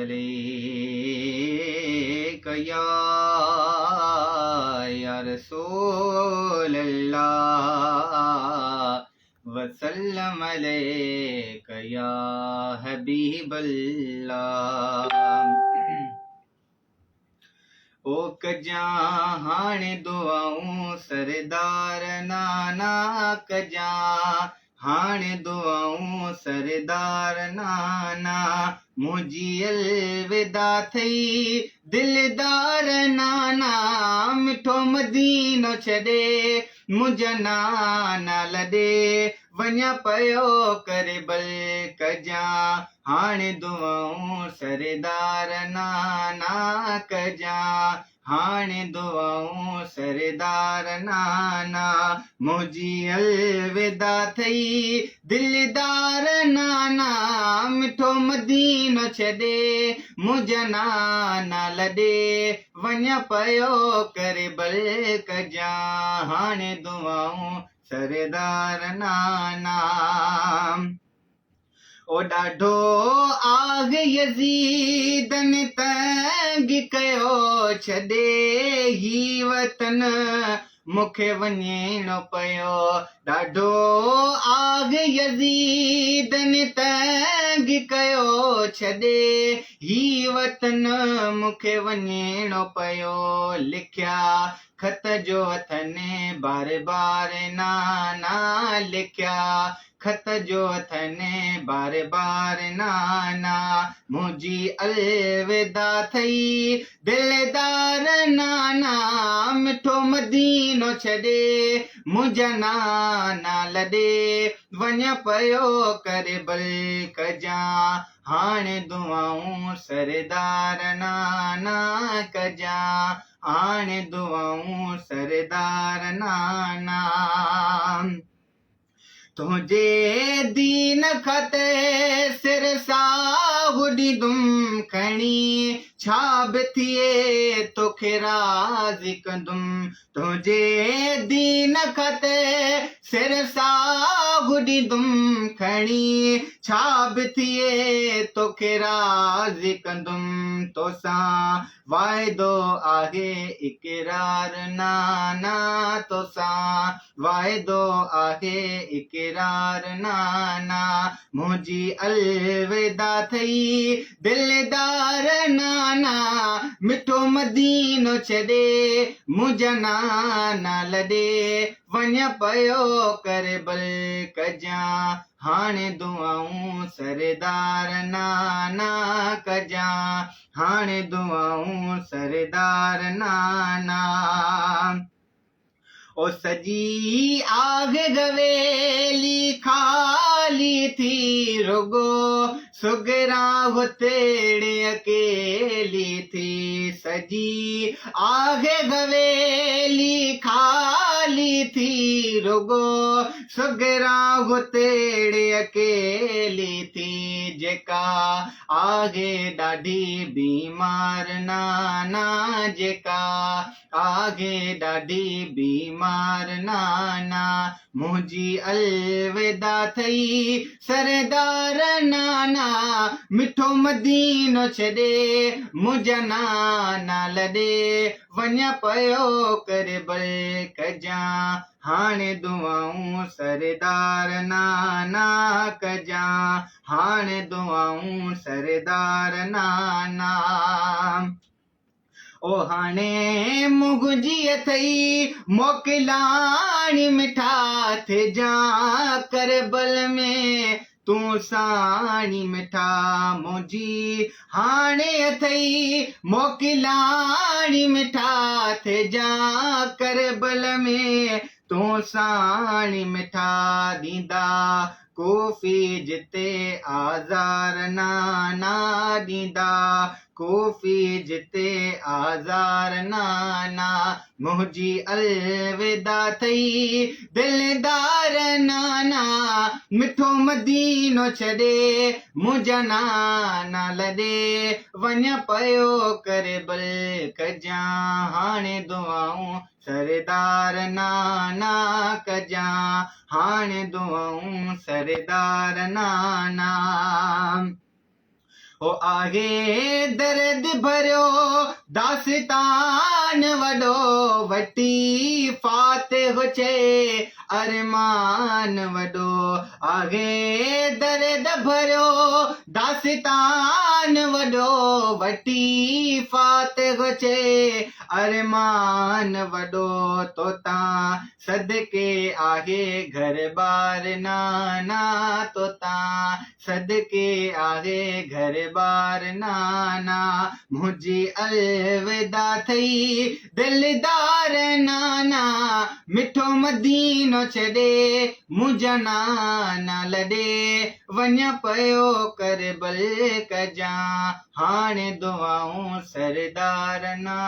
अलैक या रसूल अल्लाह वसल्लम अलैक या हबीब अल्लाह। ओ कजां हाणे दुआऊं सरदार नाना कजां हाणे दुआऊं सरदार नाना मुंहिंजी अलविदा थई दिलदार नाना मिठो मदीनो छॾे मुंहिंजा नाना लॾे वञा पयो करे बल कजां हाणे दुआऊं सरदार नाना कजां हाणे दुआऊं सरदार नाना मुंहिंजी अलविदा थई दिलदार नाना मिठो मदीनो छॾे मुंहिंजा नाना लॾे वञा पयो करे बल कजां हाणे दुआऊं सरदार नाना। ओ ॾाढो आग यज़ीदन तंग कयो छॾे ही वतन मूंखे वञिणो पियो ॾाढो आग यज़ीदन तंग कयो छॾे ही वतन मूंखे वञिणो पियो लिखिया खत जो अथने बार बार नाना लिखिया खत जो अथने बार बार नाना मुंहिंजी अलविदा थई दिलदार नाना मिठो मदीनो छॾे मुंहिंजा नाना लॾे वञा पयो करे बल कजां हाणे दुआऊं सरदार नाना कजां हाणे दुआऊं सरदार नाना। तुंहिंजे दीन खते सिर साहु ॾींदुमि खणी छा बि थिए तोखे राज़ी कंदुमि तुंहिंजे दीन खते सिर साहु ॾींदुमि खणी छा बि थिए तोखे राज़ी कंदुमि तोसां वाइदो आहे इक़रार नाना तोसां वाइदो आहे इक़रार नाना मुंहिंजी अलविदा थई दिलदार नाना मिठो मदीनो छॾे मुंहिंजा नाना लॾे वञा पयो करे बल कजां हाणे दुआऊं सरदार नाना कजां हाणे दुआऊं सरदार नाना। ओ सजी आग गवेली खाली थी रुगो सुगरा हुतेड़े अकेली थी सजी आग गवेली खाली थी रुगो सुगरा हुतेड़े अकेली थी जेका आगे ॾाढी बीमार नाना जेका आगे ॾाढी बीमार नाना मुंहिंजी अलविदा थई सरदार नाना मिठो मदीनो छॾे मुंहिंजा नाना लॾे वञा पयो करे बल कजां हाणे दुआऊं सरदार नाना कजां हाणे दुआऊं सरदार नाना। ओ हाणे मुंहिंजी अथई मोकिलाणी मिठा थिजा करबल में तूं साणी मिठा मुंहिंजी हाणे अथई मोकिलाणी मिठा थिजा करबल में तूं साणी मिठा ॾींदा कोफ़ी जिते आज़ार नाना ॾींदा कोफ़ी जिते आज़ार नाना मुंहिंजी अलविदा थई दिलदार नाना मिठो मदीनो छॾे मुंहिंजा नाना लॾे वञा पयो करे बल कजां हाणे दुआऊं सरदार नाना कजां हाणे दुआऊं सरदार नाना। हो आहे दर्द भरियो दास्तान वॾो वटी फातिह चए अरमान वॾो आहे दर्द भरियो दास्तान वॾो वटी फातिह चए अरमान वॾो तो तां सदके आहे घर बार नाना तो तां सदके आहे घर बार नाना मुझी अलविदा थई दिलदार नाना मिठो मदीनो छॾे मुंहिंजा नाना लॾे वञ पयो कर बल कजां हाणे दुआऊं सरदार ना